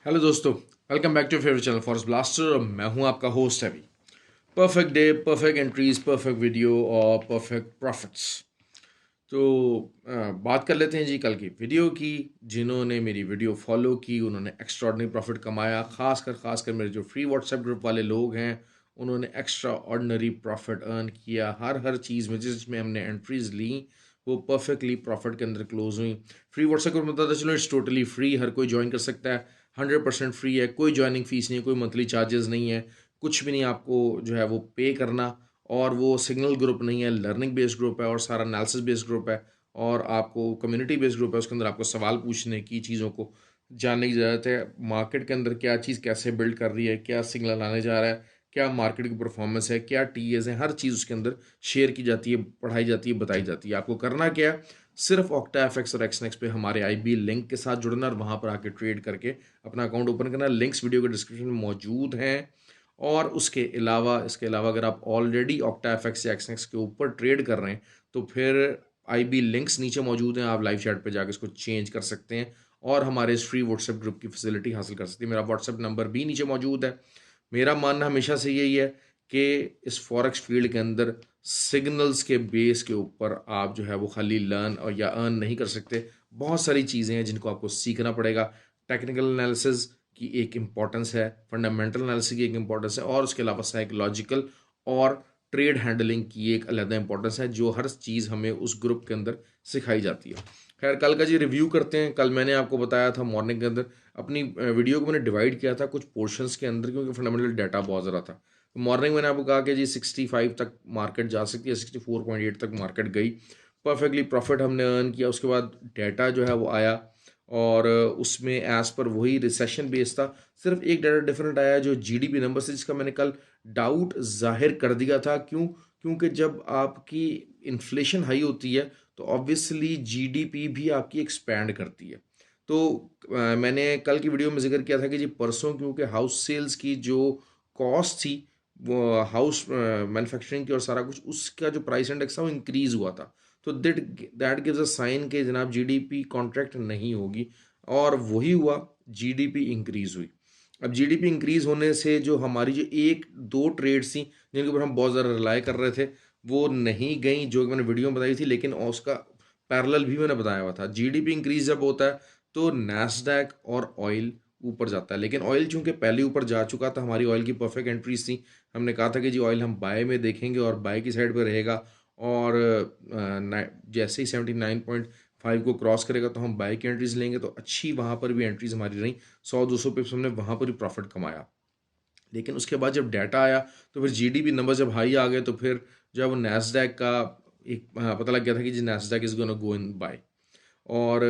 Hello दोस्तों, welcome back to favourite channel forest blaster और मैं हूं आपका host Abhi. Perfect day, perfect entries, perfect video और परफेक्ट प्रॉफिट्स। तो बात कर लेते हैं जी कल की वीडियो की। जिन्होंने मेरी वीडियो फॉलो की उन्होंने एक्स्ट्रा प्रॉफिट कमाया। खासकर मेरे जो फ्री व्हाट्सएप ग्रुप वाले लोग हैं उन्होंने एक्स्ट्रा ऑर्डनरी प्रॉफिट अर्न किया। हर चीज़ में जिसमें हमने एंट्रीज ली वो परफेक्टली प्रॉफिट के अंदर क्लोज हुई। फ्री व्हाट्सएप ग्रुप बताता चलो, इट्स टोटली फ्री, हर कोई ज्वाइन कर सकता है। 100% फ्री है, कोई ज्वाइनिंग फीस नहीं है, कोई मंथली चार्जेस नहीं है, कुछ भी नहीं आपको जो है वो पे करना। और वो सिग्नल ग्रुप नहीं है, लर्निंग बेस्ड ग्रुप है और सारा एनालिसिस बेस्ड ग्रुप है। और आपको कम्युनिटी बेस्ड ग्रुप है, उसके अंदर आपको सवाल पूछने की, चीज़ों को जानने की ज़रूरत है। मार्केट के अंदर क्या चीज़ कैसे बिल्ड कर रही है, क्या सिग्नल आने जा रहा है, क्या मार्केट की परफॉर्मेंस है, क्या टीएस है, हर चीज़ उसके अंदर शेयर की जाती है, पढ़ाई जाती है, बताई जाती है। आपको करना क्या है, सिर्फ ऑक्टा एफएक्स और एक्सनेक्स पे हमारे आईबी लिंक के साथ जुड़ना और वहाँ पर आके ट्रेड करके अपना अकाउंट ओपन करना। लिंक्स वीडियो के डिस्क्रिप्शन में मौजूद हैं। और इसके अलावा अगर आप ऑलरेडी ऑक्टा एफएक्स या एक्सनेक्स के ऊपर ट्रेड कर रहे हैं तो फिर आईबी लिंक्स नीचे मौजूद हैं, आप लाइव चैट पे जाकर इसको चेंज कर सकते हैं और हमारे इस फ्री व्हाट्सएप ग्रुप की फैसिलिटी हासिल कर सकते हैं। मेरा व्हाट्सएप नंबर भी नीचे मौजूद है। मेरा मानना हमेशा से यही है कि इस फॉरेक्स फील्ड के अंदर सिग्नल्स के बेस के ऊपर आप जो है वो खाली लर्न और या अर्न नहीं कर सकते। बहुत सारी चीज़ें हैं जिनको आपको सीखना पड़ेगा। टेक्निकल एनालिसिस की एक इम्पॉर्टेंस है, फंडामेंटल एनालिसिस की एक इम्पॉर्टेंस है और उसके अलावा साइकोलॉजिकल और ट्रेड हैंडलिंग की एक अलग इम्पॉर्टेंस है, जो हर चीज़ हमें उस ग्रुप के अंदर सिखाई जाती है। खैर, कल का जी रिव्यू करते हैं। कल मैंने आपको बताया था मॉर्निंग के अंदर अपनी वीडियो को मैंने डिवाइड किया था कुछ पोर्शंस के अंदर, क्योंकि फंडामेंटल डाटा बहुत ज़्यादा था। तो मॉर्निंग मैंने आपको कहा कि जी 65 तक मार्केट जा सकती है, 64.8 तक मार्केट गई, परफेक्टली प्रॉफिट हमने अर्न किया। उसके बाद डाटा जो है वो आया और उसमें एज पर वही रिसेशन बेस था। सिर्फ एक डाटा डिफरेंट आया जो जीडीपी नंबर से, जिसका मैंने कल डाउट जाहिर कर दिया था। क्योंकि जब आपकी इन्फ्लेशन हाई होती है तो ऑब्वियसली जीडीपी भी आपकी एक्सपैंड करती है। तो मैंने कल की वीडियो में जिक्र किया था कि जी परसों क्योंकि हाउस सेल्स की जो कॉस्ट थी वो हाउस मैन्युफैक्चरिंग की और सारा कुछ, उसका जो प्राइस इंडेक्स था वो इंक्रीज़ हुआ था। तो दैट गिव्स अ साइन कि जनाब जीडीपी कॉन्ट्रैक्ट नहीं होगी, और वही हुआ, जीडीपी इंक्रीज़ हुई। अब जीडीपी इंक्रीज़ होने से जो हमारी जो एक दो ट्रेड्स थी जिनके ऊपर हम बहुत ज़्यादा रिलाई कर रहे थे वो नहीं गई, जो कि मैंने वीडियो में बताई थी, लेकिन उसका पैरेलल भी मैंने बताया हुआ था। जीडीपी इंक्रीज जब होता है तो नैस्डैक और ऑयल ऊपर जाता है, लेकिन ऑयल चूंकि पहले ऊपर जा चुका था, हमारी ऑयल की परफेक्ट एंट्रीज थी। हमने कहा था कि जी ऑयल हम बाय में देखेंगे और बाय की साइड पर रहेगा, और जैसे ही 79.5 को क्रॉस करेगा तो हम बाय की एंट्रीज लेंगे। तो अच्छी वहाँ पर भी एंट्रीज हमारी रही, 100-200 पिप्स हमने वहाँ पर ही प्रॉफिट कमाया। लेकिन उसके बाद जब डाटा आया तो फिर जीडीपी नंबर जब हाई आ गए तो फिर जो है वो नैस्डैक का एक पता लग गया था कि जी Nasdaq is gonna go in by. और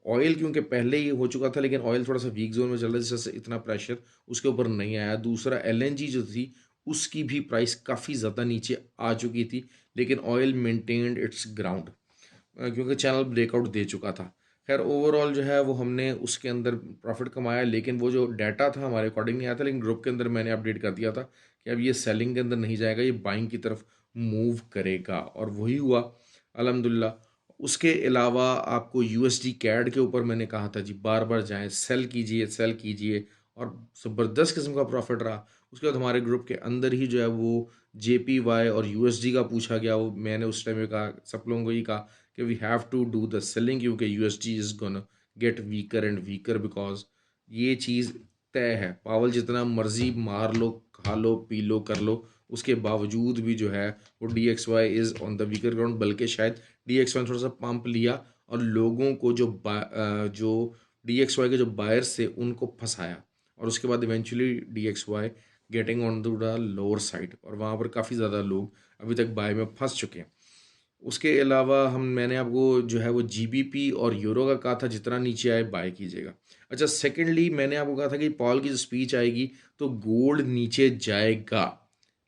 ऑयल क्योंकि पहले ही हो चुका था, लेकिन ऑयल थोड़ा सा वीक जोन में चल रहा है, जिस वजह से इतना प्रेशर उसके ऊपर नहीं आया। दूसरा एलएनजी जो थी उसकी भी प्राइस काफ़ी ज़्यादा नीचे आ चुकी थी, लेकिन ऑयल मेंटेन्ड इट्स ग्राउंड क्योंकि चैनल ब्रेकआउट दे चुका था। खैर ओवरऑल जो है वो हमने उसके अंदर प्रॉफिट कमाया, लेकिन वो जो डाटा था हमारे अकॉर्डिंग नहीं आया था। लेकिन ग्रुप के अंदर मैंने अपडेट कर दिया था कि अब ये सेलिंग के अंदर नहीं जाएगा, ये बाइंग की तरफ मूव करेगा, और वही हुआ अल्हम्दुलिल्लाह। उसके अलावा आपको यूएसडी कैड के ऊपर मैंने कहा था जी बार बार जाएं, सेल कीजिए सेल कीजिए, और ज़बरदस्त किस्म का प्रॉफिट रहा। उसके बाद हमारे ग्रुप के अंदर ही जो है वो जेपीवाई और यूएसडी का पूछा गया। वो मैंने उस टाइम में कहा, सब लोगों को ही कहा कि we have to do the selling, क्योंकि USD is gonna get weaker and weaker, because ये चीज़ तय है। पावल जितना मर्जी मार लो, खा लो, पी लो, कर लो, उसके बावजूद भी जो है वो D X Y is on the weaker ground. बल्कि शायद डी एक्स वाई थोड़ा सा पंप लिया और लोगों को जो डी एक्स वाई के जो बायर्स थे उनको फंसाया, और उसके बाद eventually D X Y getting on the lower side, और वहाँ पर काफ़ी ज़्यादा लोग अभी तक बाय में फंस चुके हैं। उसके अलावा मैंने आपको जो है वो जीबीपी और यूरो का कहा था जितना नीचे आए बाय कीजिएगा। अच्छा, सेकेंडली मैंने आपको कहा था कि पॉल की जो स्पीच आएगी तो गोल्ड नीचे जाएगा,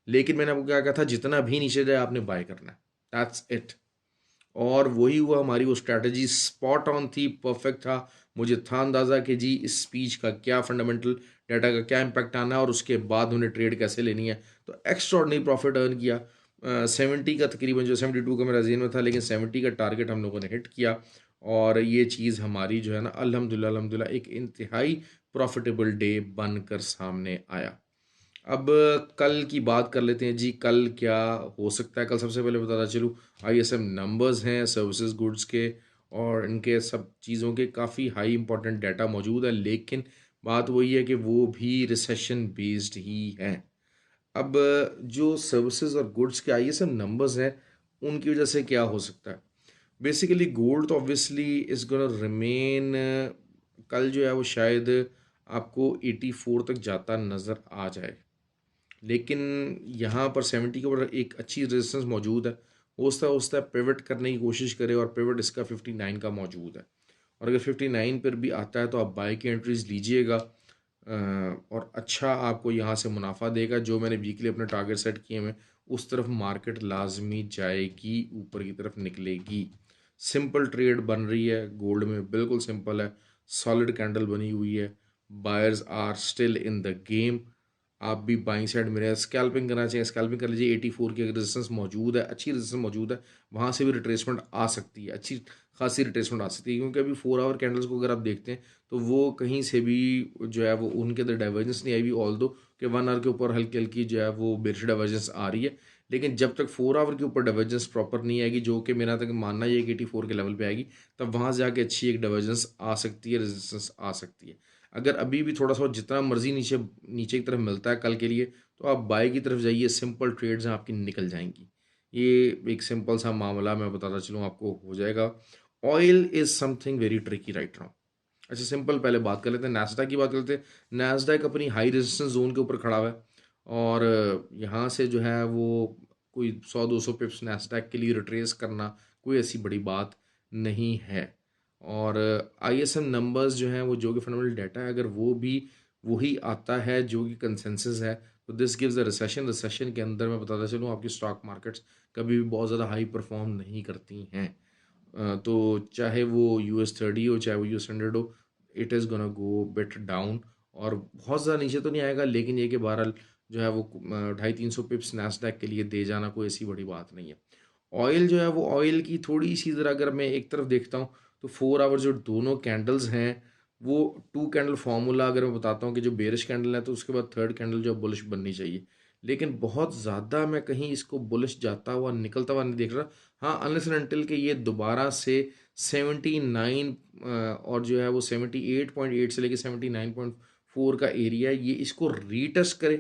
लेकिन मैंने आपको क्या कहा था, जितना भी नीचे जाए आपने बाय करना है, दैट्स इट। और वही हुआ, हमारी वो स्ट्रैटेजी स्पॉट ऑन थी, परफेक्ट था। मुझे था अंदाज़ा कि जी इस स्पीच का क्या फंडामेंटल डाटा का क्या इम्पैक्ट आना है और उसके बाद उन्हें ट्रेड कैसे लेनी है। तो एक्स्ट्रॉर्डनरी प्रॉफिट अर्न किया। 70 का तकरीबन, जो 72 का मेरा जेन में था, लेकिन 70 का टारगेट हम लोगों ने हिट किया। और ये चीज़ हमारी जो है ना अल्हम्दुलिल्लाह अल्हम्दुलिल्लाह एक इंतहाई प्रॉफिटेबल डे बनकर सामने आया। अब कल की बात कर लेते हैं जी, कल क्या हो सकता है। कल सबसे पहले बताता चलूँ, आईएसएम नंबर्स हैं सर्विसेज गुड्स के, और इनके सब चीज़ों के काफ़ी हाई इंपॉर्टेंट डाटा मौजूद है, लेकिन बात वही है कि वो भी रिसेशन बेस्ड ही हैं। अब जो सर्विसेज और गुड्स के आईएसएम नंबर्स हैं, उनकी वजह से क्या हो सकता है। बेसिकली गोल्ड तो ऑब्वियसली इज गोना रिमेन, कल जो है वो शायद आपको 84 तक जाता नज़र आ जाए, लेकिन यहाँ पर 70 के ऊपर एक अच्छी रेजिस्टेंस मौजूद है। होता है पिवट करने की कोशिश करे, और पिवट इसका 59 का मौजूद है, और अगर 59 पर भी आता है तो आप बाई की एंट्रीज लीजिएगा, और अच्छा आपको यहाँ से मुनाफा देगा। जो मैंने वीकली अपने टारगेट सेट किए हैं उस तरफ मार्केट लाजमी जाएगी, ऊपर की तरफ निकलेगी। सिंपल ट्रेड बन रही है गोल्ड में, बिल्कुल सिंपल है, सॉलिड कैंडल बनी हुई है, buyers are still in the game. आप भी बाइंग साइड में रहे, स्कैल्पिंग करना चाहिए, स्कैल्पिंग कर लीजिए। 84 की अगर रेजिस्टेंस मौजूद है, अच्छी रेजिस्टेंस मौजूद है, वहाँ से भी रिट्रेसमेंट आ सकती है, अच्छी खासी रिट्रेसमेंट आ सकती है, क्योंकि अभी 4 आवर कैंडल्स को अगर आप देखते हैं तो वो कहीं से भी जो है वो उनके अंदर डाइवर्जेंस नहीं आई भी, ऑल दो कि 1 आवर के ऊपर हल्की हल्की जो है वो बेरिश डाइवर्जेंस आ रही है, लेकिन जब तक 4 आवर के ऊपर डाइवर्जेंस प्रॉपर नहीं आएगी, जो कि मेरा तक मानना ये कि 84 के लेवल पे आएगी, तब वहाँ से आके अच्छी एक डाइवर्जेंस आ सकती है, रेजिस्टेंस आ सकती है। अगर अभी भी थोड़ा सा जितना मर्जी नीचे नीचे की तरफ मिलता है कल के लिए, तो आप बाई की तरफ जाइए, सिंपल ट्रेड्स हैं आपकी निकल जाएंगी। ये एक सिंपल सा मामला मैं बताता चलूँ आपको हो जाएगा। Oil is something very tricky right now. अच्छा सिंपल पहले बात कर लेते हैं, नास्डैक की बात करते हैं। नास्डैक अपनी हाई रेजिस्टेंस जोन के ऊपर खड़ा हुआ है, और यहाँ से जो है वो कोई 100-200 पिप्स नास्डैक के लिए रिट्रेस करना कोई ऐसी बड़ी बात नहीं है। और आईएसएम नंबर्स जो हैं वो जो कि फंडामेंटल डाटा है, अगर वो भी वही आता है जो कि कंसेंसस है, तो this gives a recession. Recession के अंदर मैं बताता चलूँ, आपकी स्टॉक मार्केट्स कभी भी बहुत ज़्यादा हाई परफॉर्म नहीं करती हैं। तो चाहे वो US30 हो, चाहे वो US100 हो, it is gonna go bit down, और बहुत ज़्यादा नीचे तो नहीं आएगा, लेकिन ये कि बहरहाल जो है वो 250-300 पिप्स नैस्डैक के लिए दे जाना कोई ऐसी बड़ी बात नहीं है। ऑयल जो है वो, ऑयल की थोड़ी सी ज़रा अगर मैं एक तरफ देखता हूँ, तो 4 आवर जो दोनों कैंडल्स हैं, वो 2 कैंडल फार्मूला अगर मैं बताता हूँ कि जो बेरिश कैंडल है तो उसके बाद थर्ड कैंडल जो बुलिश बननी चाहिए, लेकिन बहुत ज़्यादा मैं कहीं इसको बुलिश जाता हुआ निकलता हुआ नहीं देख रहा। हाँ, अनलेस एंड अनटिल के ये दोबारा से 79 और जो है वो 78.8 से लेके 79.4 का एरिया है, ये इसको रीटेस्ट करे,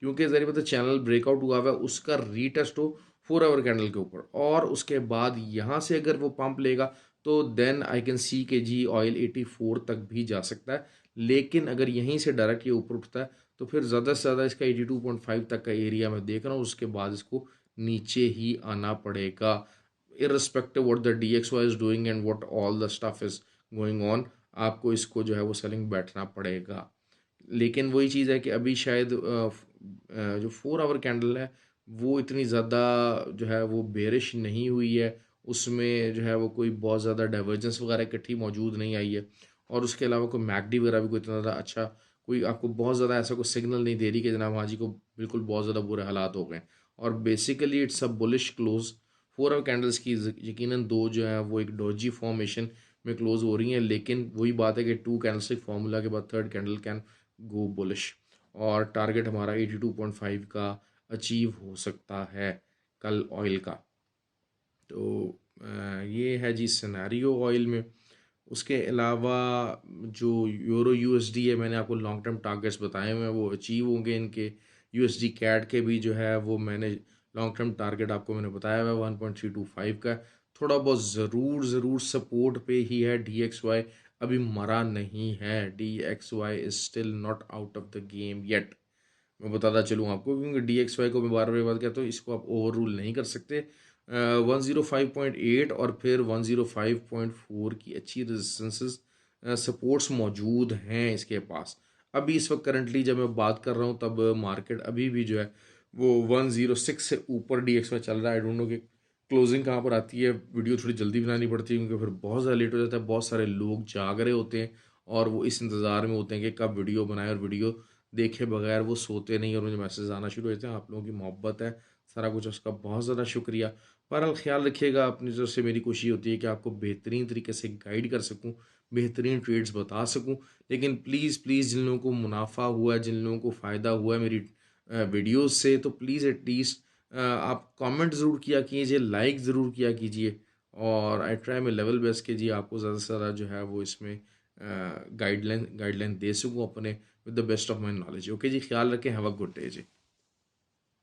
क्योंकि ज़रिए पता चैनल ब्रेकआउट हुआ हुआ है, उसका रीटेस्ट हो 4 आवर कैंडल के ऊपर, और उसके बाद यहाँ से अगर वो पंप लेगा तो देन आई कैन सी के जी ऑयल 84 तक भी जा सकता है। लेकिन अगर यहीं से डायरेक्ट ये ऊपर उठता है तो फिर ज़्यादा से ज़्यादा इसका 82.5 तक का एरिया मैं देख रहा हूँ, उसके बाद इसको नीचे ही आना पड़ेगा, irrespective what the DXY is doing and what all the stuff is going on। आपको इसको जो है वो सेलिंग बैठना पड़ेगा। लेकिन वही चीज़ है कि अभी शायद जो 4 आवर कैंडल है वो इतनी ज़्यादा जो है वो बेरिश नहीं हुई है, उसमें जो है वो कोई बहुत ज़्यादा डाइवर्जेंस वगैरह इकट्ठी मौजूद नहीं आई है, और उसके अलावा कोई मैकडी वगैरह भी कोई इतना ज़्यादा अच्छा, कोई आपको बहुत ज़्यादा ऐसा कोई सिग्नल नहीं दे रही कि जनाब हाँ जी को बिल्कुल बहुत ज़्यादा बुरे हालात हो गए। और basically it's a bullish close. 4 hour candles की यकीनन दो जो है वो एक डॉजी फॉर्मेशन में क्लोज हो रही हैं, लेकिन वही बात है कि 2 कैंडलस्टिक फार्मूला के बाद third candle can go bullish, और टारगेट हमारा 82.5 का अचीव हो सकता है कल ऑयल का। तो ये है जी सिनेरियो ऑयल में। उसके अलावा जो यूरो यूएसडी है, मैंने आपको लॉन्ग टर्म टारगेट्स बताए हुए हैं, वो अचीव होंगे इनके। यूएसडी कैड के भी जो है वो मैंने लॉन्ग टर्म टारगेट आपको मैंने बताया हुआ है 1.325 का। थोड़ा बहुत ज़रूर सपोर्ट पे ही है DXY, अभी मरा नहीं है। DXY is still not out of the game yet. मैं बताता चलूँ आपको, क्योंकि DXY को मैं बार बार बात कहता हूँ, इसको आप ओवर रूल नहीं कर सकते। 105.8 और फिर 105.4 की अच्छी रेजिस्टेंसेस सपोर्ट्स मौजूद हैं इसके पास। अभी इस वक्त करंटली जब मैं बात कर रहा हूँ तब मार्केट अभी भी जो है वो 106 से ऊपर DXY चल रहा है। आई डोंट नो कि क्लोजिंग कहाँ पर आती है। वीडियो थोड़ी जल्दी बनानी पड़ती है क्योंकि फिर बहुत ज़्यादा लेट हो जाता है, बहुत सारे लोग जाग रहे होते हैं और वो इस इंतज़ार में होते हैं कि कब वीडियो बनाए, और वीडियो देखे बगैर वो सोते नहीं, और मुझे मैसेज आना शुरू हो जाते हैं। आप लोगों की मोहब्बत है, सारा कुछ, उसका बहुत ज़्यादा शुक्रिया। बहरहाल ख्याल रखिएगा, अपनी तरफ से मेरी कोशिश होती है कि आपको बेहतरीन तरीके से गाइड कर सकूं। बेहतरीन ट्रेड्स बता सकूं। लेकिन प्लीज़ प्लीज़ जिन लोगों को मुनाफा हुआ है, जिन लोगों को फ़ायदा हुआ है मेरी वीडियोस से, तो प्लीज़ एटलीस्ट आप कमेंट ज़रूर किया कीजिए, लाइक ज़रूर किया कीजिए। और I try my level best के जी आपको ज़्यादा से ज़्यादा जो है वो इसमें गाइडलाइन दे सकूँ अपने, with the best of my knowledge. Okay जी, ख्याल रखें, have a good day ji.